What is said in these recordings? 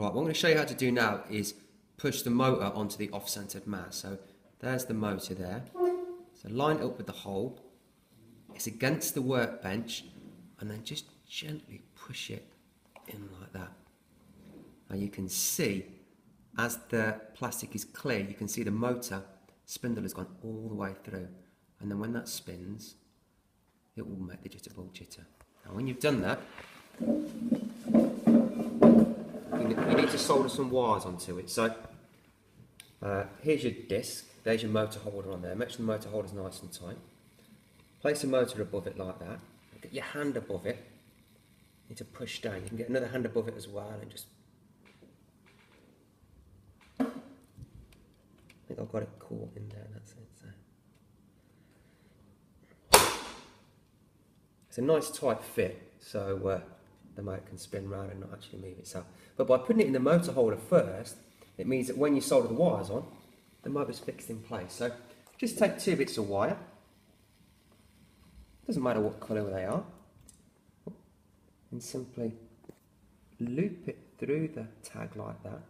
Right, what I'm going to show you how to do now is push the motor onto the off-centered mat. So there's the motor there. So line it up with the hole. It's against the workbench, and then just gently push it in like that. Now you can see, as the plastic is clear, you can see the motor spindle has gone all the way through. And then when that spins, it will make the jitterbug jitter. Now when you've done that, you need to solder some wires onto it. So here's your disc, there's your motor holder on there. Make sure the motor holder is nice and tight. Place the motor above it like that. Get your hand above it. You need to push down. You can get another hand above it as well and just... I think I've got it caught in there, that's it. So. It's a nice tight fit, so the motor can spin round and not actually move itself. But by putting it in the motor holder first, it means that when you solder the wires on, the motor's fixed in place. So just take 2 bits of wire. Doesn't matter what colour they are, and simply loop it through the tag like that.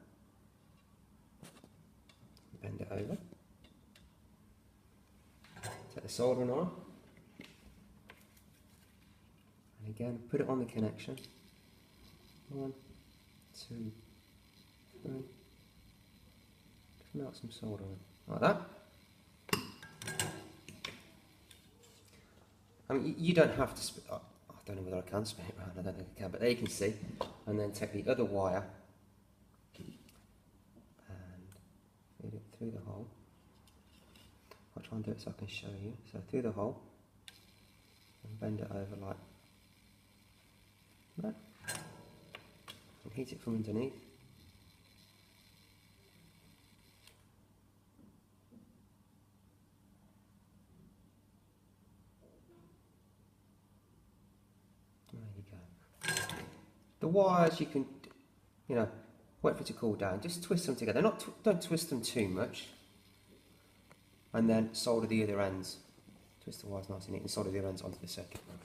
Bend it over. Take the soldering iron, and again put it on the connection. 1, 2, 3. Just melt some soldering like that. I mean, you don't have to spin, I don't know whether I can spin it around, I don't think I can, but there you can see. And then take the other wire and feed it through the hole. I'll try and do it so I can show you. So through the hole, and bend it over like that. And heat it from underneath. The wires you can, wait for it to cool down. Just twist them together. Don't twist them too much. And then solder the other ends. Twist the wires nice and neat and solder the other ends onto the circuit board.